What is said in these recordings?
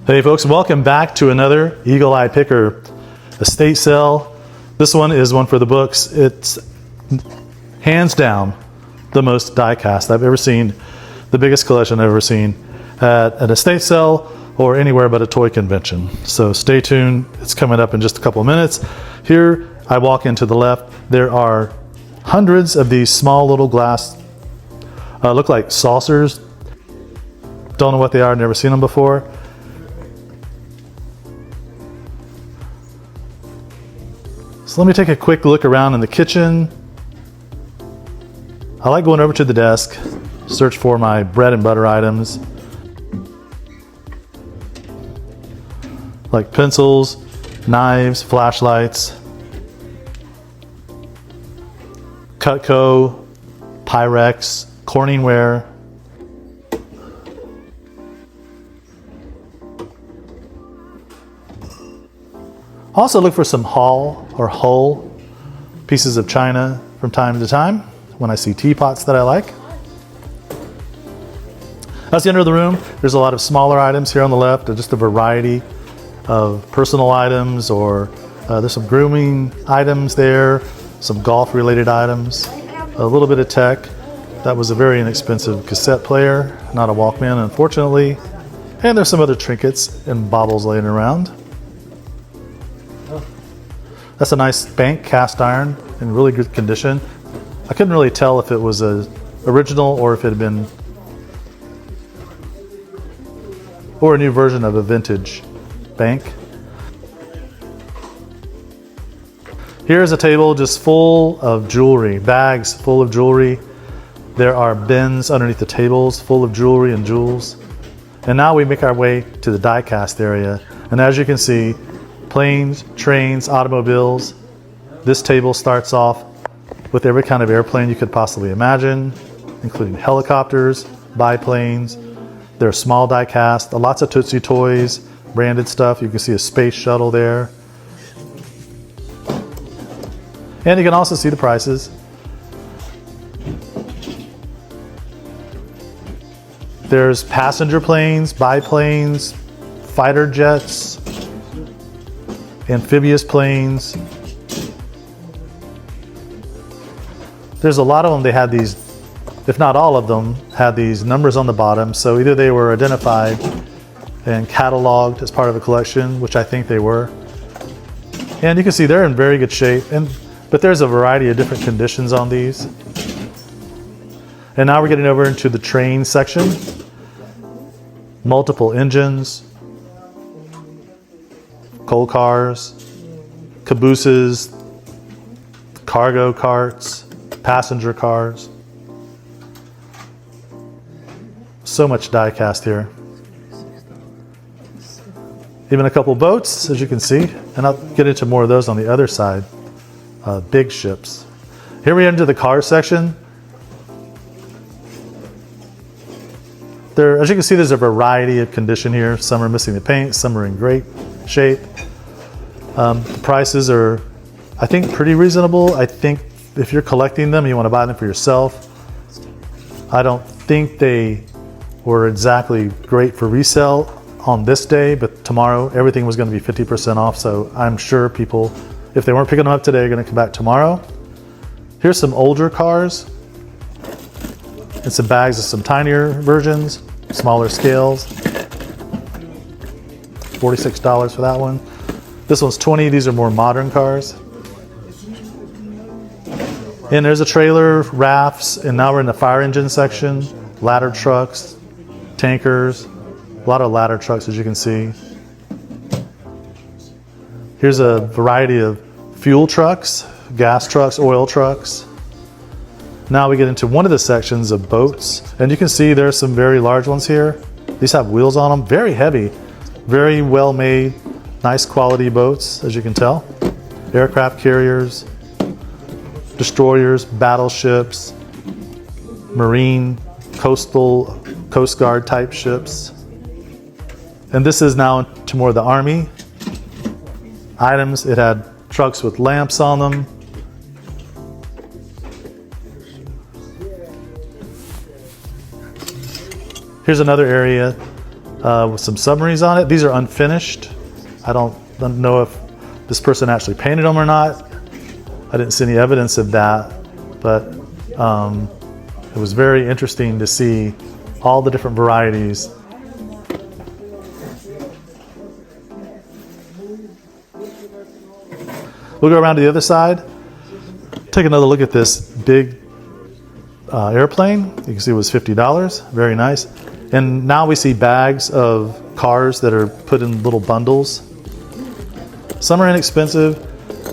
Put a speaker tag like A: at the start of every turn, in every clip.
A: Hey folks, welcome back to another Eagle Eye Picker estate sale. This one is one for the books. It's hands down the most die-cast I've ever seen, the biggest collection I've ever seen at an estate sale or anywhere but a toy convention. So stay tuned, it's coming up in just a couple of minutes. Here I walk into the left, there are hundreds of these small little glass, look like saucers. Don't know what they are, never seen them before. So let me take a quick look around in the kitchen. I like going over to the desk, search for my bread and butter items, like pencils, knives, flashlights, Cutco, Pyrex, Corningware. Also look for some hull pieces of china from time to time when I see teapots that I like. That's the end of the room. There's a lot of smaller items here on the left, just a variety of personal items, or there's some grooming items there, some golf related items, a little bit of tech. That was a very inexpensive cassette player, not a Walkman unfortunately. And there's some other trinkets and baubles laying around. That's a nice bank cast iron in really good condition. I couldn't really tell if it was a original or if it had been, or a new version of a vintage bank. Here's a table just full of jewelry, bags full of jewelry. There are bins underneath the tables full of jewelry and jewels. And now we make our way to the die-cast area. And as you can see, planes, trains, automobiles. This table starts off with every kind of airplane you could possibly imagine, including helicopters, biplanes. There are small die cast, lots of Tootsie Toys, branded stuff. You can see a space shuttle there. And you can also see the prices. There's passenger planes, biplanes, fighter jets, amphibious planes. There's a lot of them, they had these, if not all of them, had these numbers on the bottom. So either they were identified and cataloged as part of a collection, which I think they were. And you can see they're in very good shape, but there's a variety of different conditions on these. And now we're getting over into the train section. Multiple engines, coal cars, cabooses, cargo carts, passenger cars. So much die cast here. Even a couple boats, as you can see, and I'll get into more of those on the other side. Big ships. Here we enter the car section. As you can see, there's a variety of condition here. Some are missing the paint, some are in great shape. The prices are, I think, pretty reasonable. I think if you're collecting them, you want to buy them for yourself. I don't think they were exactly great for resale on this day, but tomorrow everything was going to be 50% off. So I'm sure people, if they weren't picking them up today, are going to come back tomorrow. Here's some older cars and some bags of some tinier versions, smaller scales. $46 for that one. This one's $20. These are more modern cars. And there's a trailer, rafts, and now we're in the fire engine section. Ladder trucks, tankers, a lot of ladder trucks as you can see. Here's a variety of fuel trucks, gas trucks, oil trucks. Now we get into one of the sections of boats, and you can see there's some very large ones here. These have wheels on them, very heavy, very well made, nice quality boats, as you can tell. Aircraft carriers, destroyers, battleships, marine, coastal, Coast Guard type ships. And this is now to more of the Army items. It had trucks with lamps on them. Here's another area with some submarines on it. These are unfinished. I don't know if this person actually painted them or not. I didn't see any evidence of that, but it was very interesting to see all the different varieties. We'll go around to the other side, take another look at this big airplane. You can see it was $50, very nice. And now we see bags of cars that are put in little bundles. Some are inexpensive,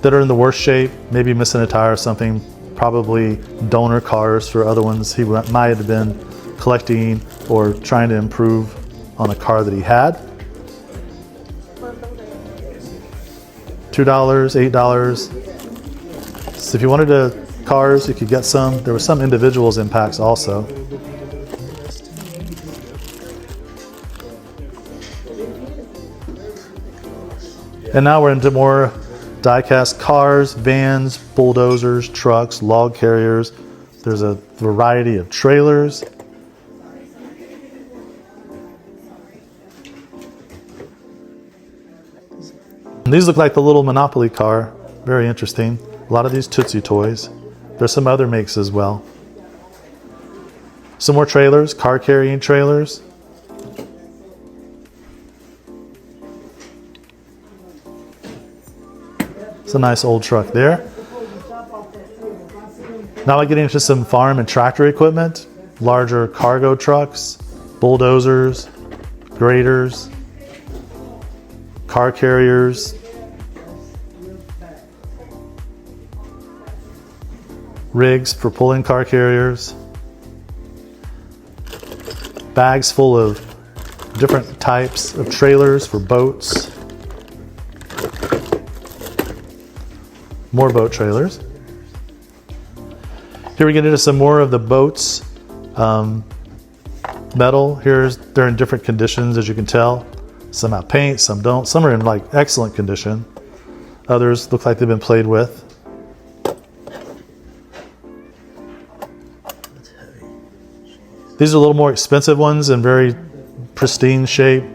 A: that are in the worst shape, maybe missing a tire or something, probably donor cars for other ones he might have been collecting or trying to improve on a car that he had. $2, $8. So if you wanted cars, you could get some. There were some individuals in packs also. And now we're into more die-cast cars, vans, bulldozers, trucks, log carriers. There's a variety of trailers. And these look like the little Monopoly car. Very interesting. A lot of these Tootsie toys. There's some other makes as well. Some more trailers, car carrying trailers. It's a nice old truck there. Now I get into some farm and tractor equipment, larger cargo trucks, bulldozers, graders, car carriers, rigs for pulling car carriers, bags full of different types of trailers for boats, more boat trailers. Here we get into some more of the boats. Metal, they're in different conditions, as you can tell. Some have paint, some don't. Some are in like excellent condition. Others look like they've been played with. These are a little more expensive ones in very pristine shape.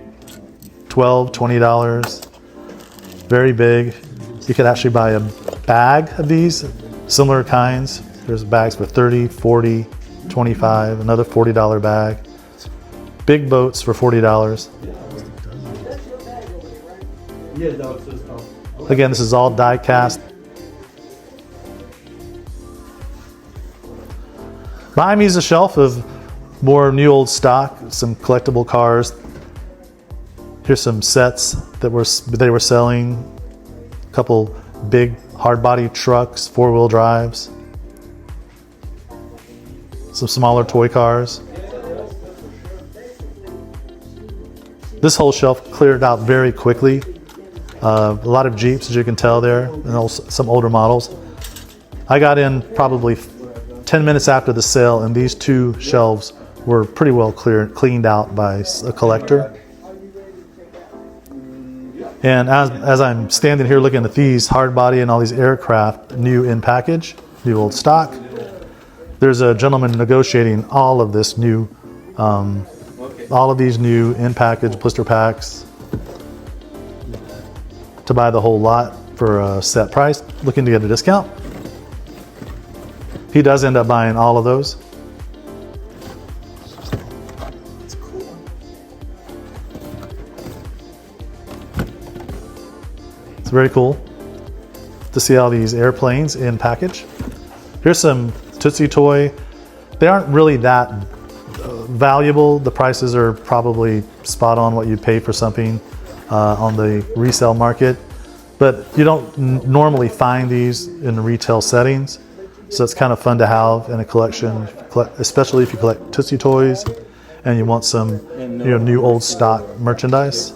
A: $12, $20. Very big. You could actually buy a bag of these, similar kinds. There's bags for $30, $40, $25, another $40 bag. Big boats for $40. Again, this is all die cast. Behind me is a shelf of more new old stock, some collectible cars. Here's some sets that they were selling. A couple big hard body trucks, 4-wheel drives. Some smaller toy cars. This whole shelf cleared out very quickly. A lot of Jeeps, as you can tell there, and also some older models. I got in probably 10 minutes after the sale, and these two shelves were pretty well cleaned out by a collector. And as I'm standing here looking at these hard body and all these aircraft new in package, new old stock, there's a gentleman negotiating all of this new, all of these new in package blister packs to buy the whole lot for a set price, looking to get a discount. He does end up buying all of those. It's very cool to see all these airplanes in package. Here's some Tootsie Toy. They aren't really that valuable. The prices are probably spot on what you'd pay for something on the resale market, but you don't normally find these in retail settings. So it's kind of fun to have in a collection, especially if you collect Tootsie Toys and you want some new old stock merchandise.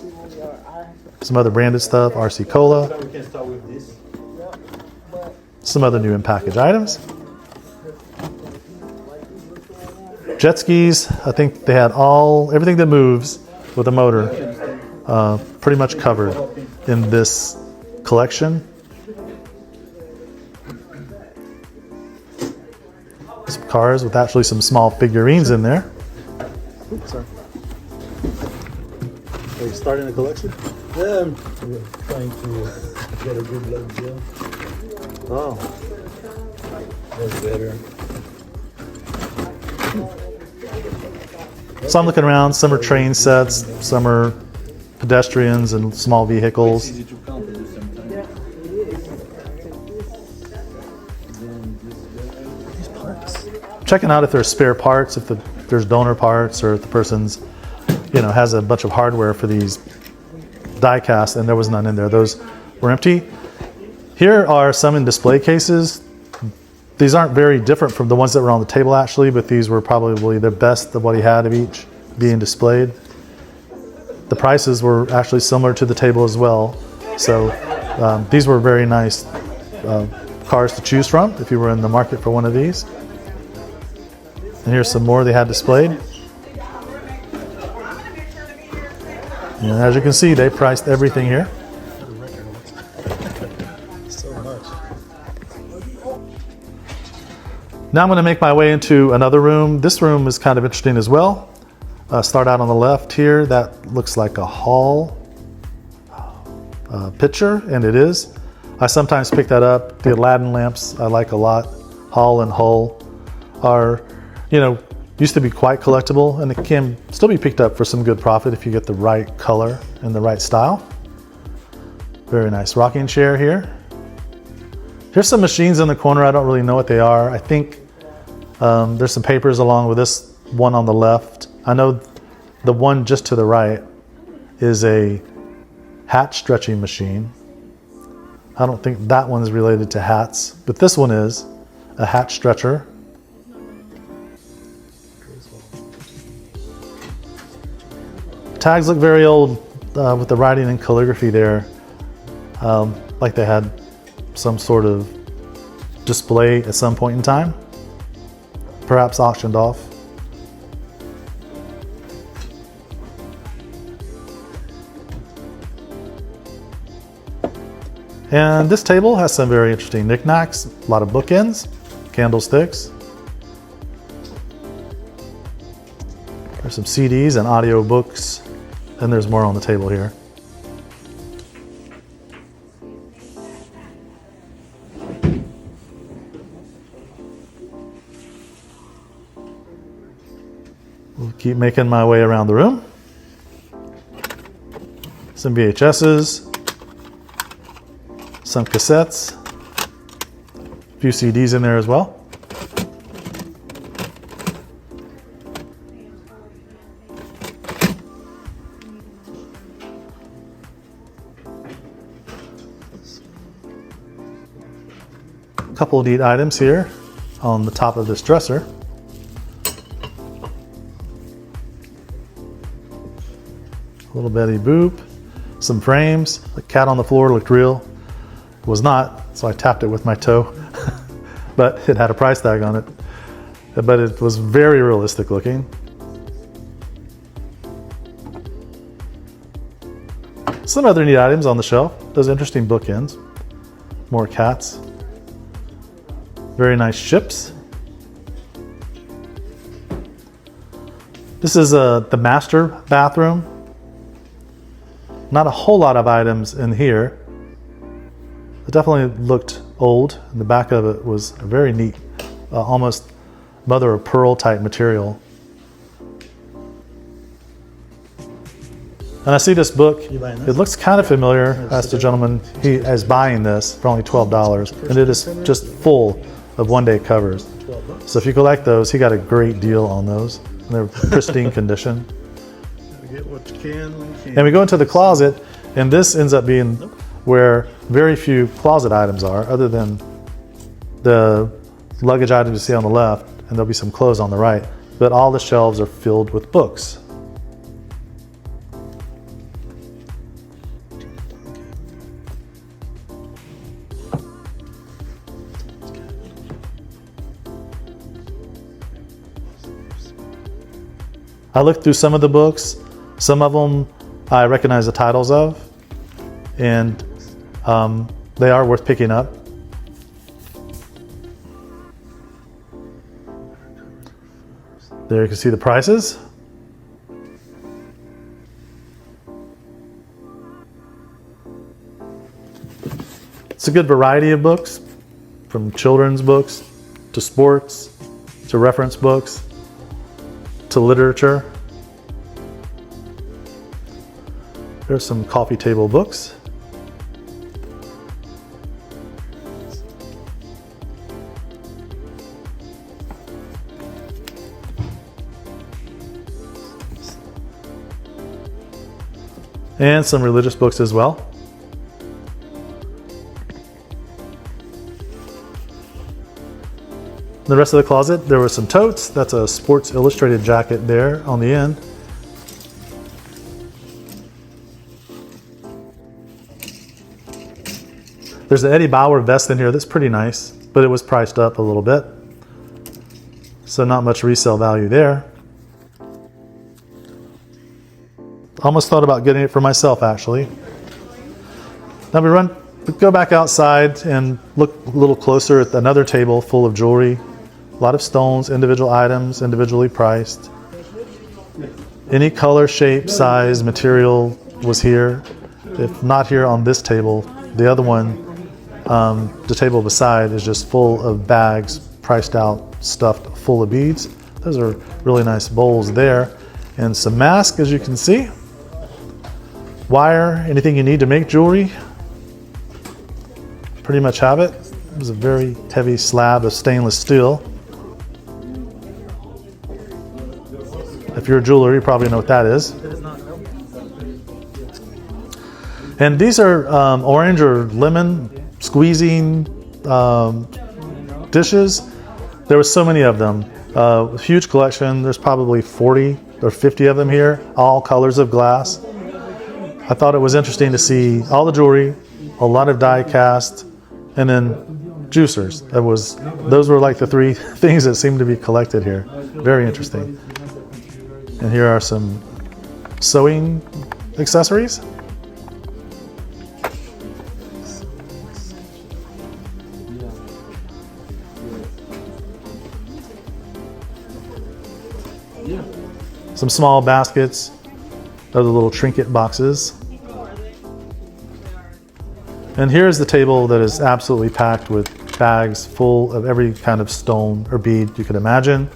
A: Some other branded stuff, RC Cola. Some other new in package items. Jet skis, I think they had everything that moves with a motor pretty much covered in this collection. Some cars with actually some small figurines in there. Oops, sorry. starting a collection?
B: Yeah, I'm trying to get a good look deal.
A: Oh.
B: That's better.
A: So I'm looking around. Some are train sets, some are pedestrians and small vehicles.
B: It's easy to count at the same time.
C: Yeah, it is.
B: Then this guy.
A: Parts. Checking out if there's spare parts, if there's donor parts, or if the person's, has a bunch of hardware for these die casts, and there was none in there. Those were empty. Here are some in display cases. These aren't very different from the ones that were on the table actually, but these were probably the best of what he had of each being displayed. The prices were actually similar to the table as well. So these were very nice cars to choose from if you were in the market for one of these. And here's some more they had displayed. And as you can see, they priced everything here.
B: So much.
A: Now I'm going to make my way into another room. This room is kind of interesting as well. Start out on the left here. That looks like a hall picture, and it is. I sometimes pick that up. The Aladdin lamps I like a lot. Hall and Hull are, used to be quite collectible, and it can still be picked up for some good profit if you get the right color and the right style. Very nice rocking chair here. Here's some machines in the corner. I don't really know what they are. I think there's some papers along with this one on the left. I know the one just to the right is a hat stretching machine. I don't think that one's related to hats, but this one is a hat stretcher. Tags look very old with the writing and calligraphy there, like they had some sort of display at some point in time, perhaps auctioned off. And this table has some very interesting knickknacks, a lot of bookends, candlesticks. There's some CDs and audio books, and there's more on the table here. We'll keep making my way around the room. Some VHSs, some cassettes, a few CDs in there as well. A couple of neat items here on the top of this dresser. A little Betty Boop, some frames. The cat on the floor looked real. It was not, so I tapped it with my toe, but it had a price tag on it. But it was very realistic looking. Some other neat items on the shelf. Those interesting bookends. More cats. Very nice ships. This is the master bathroom. Not a whole lot of items in here. It definitely looked old, and the back of it was a very neat, almost mother of pearl type material. And I see this book.
B: You buying this?
A: It looks kind of familiar. I asked a gentleman, he is buying this for only $12, and it is just full of one-day covers. So if you collect those, he got a great deal on those. And they're pristine condition.
B: Get what you can when you can.
A: And we go into the closet, and this ends up being where very few closet items are, other than the luggage items you see on the left, and there'll be some clothes on the right. But all the shelves are filled with books. I looked through some of the books. Some of them I recognize the titles of, and they are worth picking up. There you can see the prices. It's a good variety of books, from children's books to sports to reference books to literature. There's some coffee table books. And some religious books as well. The rest of the closet, there were some totes. That's a Sports Illustrated jacket there on the end. There's an Eddie Bauer vest in here that's pretty nice, but it was priced up a little bit. So not much resale value there. Almost thought about getting it for myself, actually. Now we go back outside and look a little closer at another table full of jewelry. A lot of stones, individual items, individually priced. Any color, shape, size, material was here. If not here on this table, the other one, the table beside, is just full of bags, priced out, stuffed full of beads. Those are really nice bowls there. And some masks, as you can see. Wire, anything you need to make jewelry. Pretty much have it. It was a very heavy slab of stainless steel. If you're a jeweler, you probably know what that is. And these are orange or lemon squeezing dishes. There were so many of them. Huge collection. There's probably 40 or 50 of them here, all colors of glass. I thought it was interesting to see all the jewelry, a lot of die cast, and then juicers. Those were like the three things that seemed to be collected here. Very interesting. And here are some sewing accessories. Some small baskets, other little trinket boxes. And here's the table that is absolutely packed with bags full of every kind of stone or bead you could imagine.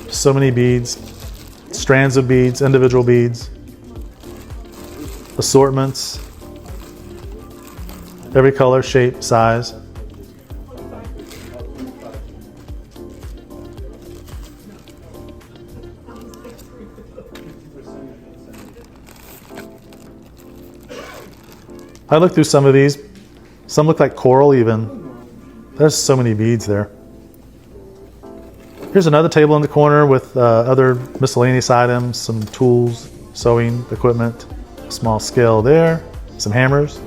A: So many beads, strands of beads, individual beads, assortments, every color, shape, size. I looked through some of these. Some look like coral even. There's so many beads there. Here's another table in the corner with other miscellaneous items, some tools, sewing equipment, a small scale there, some hammers.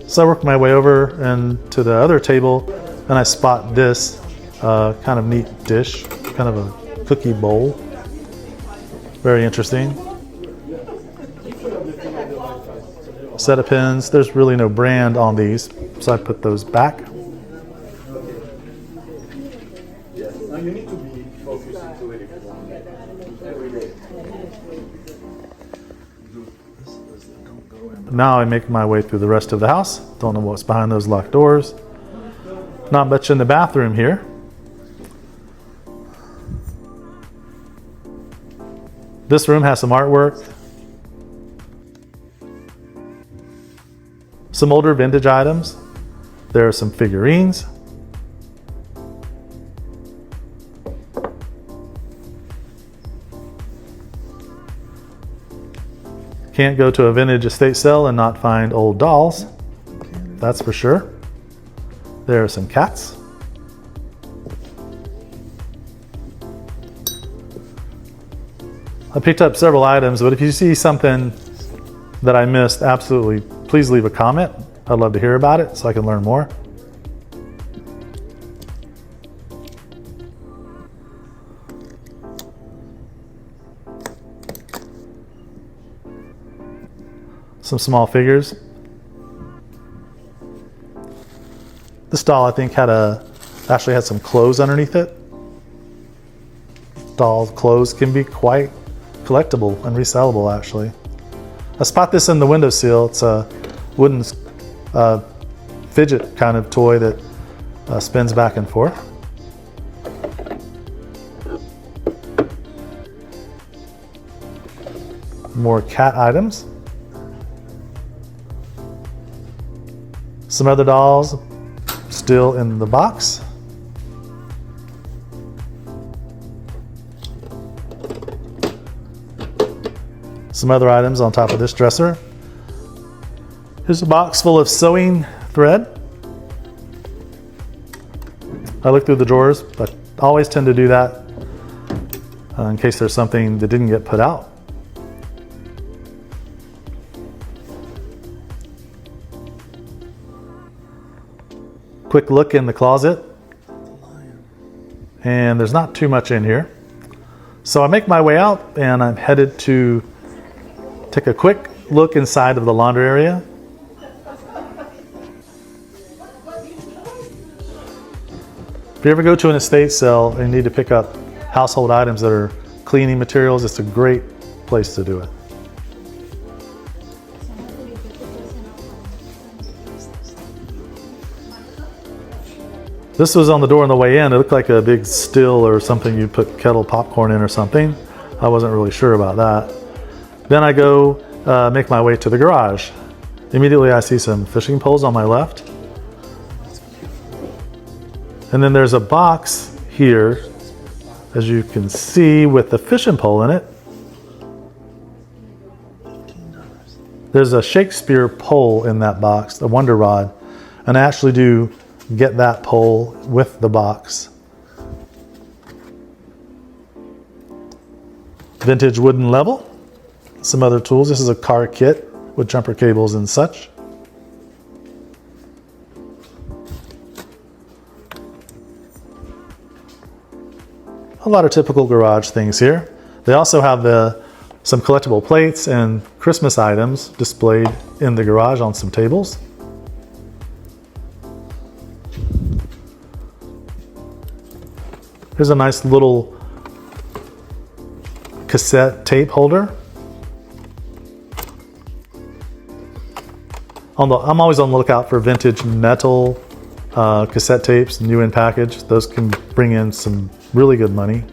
A: So I worked my way over and to the other table, and I spot this kind of neat dish, kind of a cookie bowl. Very interesting. Set of pins. There's really no brand on these, so I put those back. Now I make my way through the rest of the house. Don't know what's behind those locked doors. Not much in the bathroom here. This room has some artwork. Some older vintage items. There are some figurines. Can't go to a vintage estate sale and not find old dolls. That's for sure. There are some cats. I picked up several items, but if you see something that I missed, absolutely, please leave a comment. I'd love to hear about it so I can learn more. Some small figures. This doll I think actually had some clothes underneath it. Doll clothes can be quite collectible and resellable actually. I spot this in the windowsill. It's a wooden fidget kind of toy that spins back and forth. More cat items. Some other dolls still in the box. Some other items on top of this dresser. Here's a box full of sewing thread. I look through the drawers, but I always tend to do that in case there's something that didn't get put out. Quick look in the closet, and there's not too much in here. So I make my way out and I'm headed to take a quick look inside of the laundry area. If you ever go to an estate sale and you need to pick up household items that are cleaning materials, it's a great place to do it. This was on the door on the way in. It looked like a big still or something you put kettle popcorn in or something. I wasn't really sure about that. Then I go make my way to the garage. Immediately I see some fishing poles on my left. And then there's a box here, as you can see, with the fishing pole in it. There's a Shakespeare pole in that box, a wonder rod. And I actually do get that pole with the box. Vintage wooden level. Some other tools. This is a car kit with jumper cables and such. A lot of typical garage things here. They also have some collectible plates and Christmas items displayed in the garage on some tables. Here's a nice little cassette tape holder. I'm always on the lookout for vintage metal cassette tapes, new in package. Those can bring in some really good money.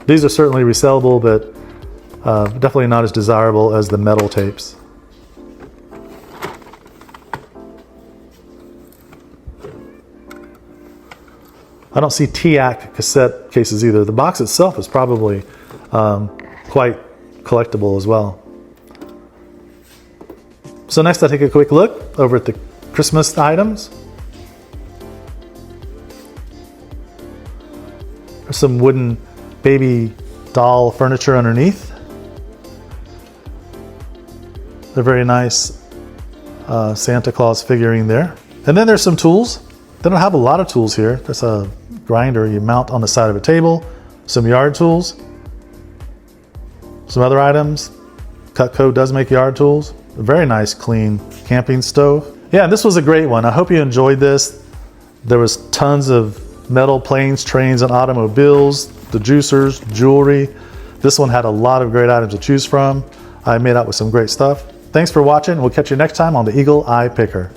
A: These are certainly resellable, but definitely not as desirable as the metal tapes. I don't see TAC cassette cases either. The box itself is probably quite collectible as well. So next I take a quick look over at the Christmas items. There's some wooden baby doll furniture underneath. They're very nice Santa Claus figurine there. And then there's some tools. They don't have a lot of tools here. There's a grinder you mount on the side of a table, some yard tools, some other items. Cutco does make yard tools. A very nice clean camping stove. Yeah, this was a great one. I hope you enjoyed this. There was tons of metal planes, trains, and automobiles, the juicers, jewelry. This one had a lot of great items to choose from. I made out with some great stuff. Thanks for watching. We'll catch you next time on the Eagle Eye Picker.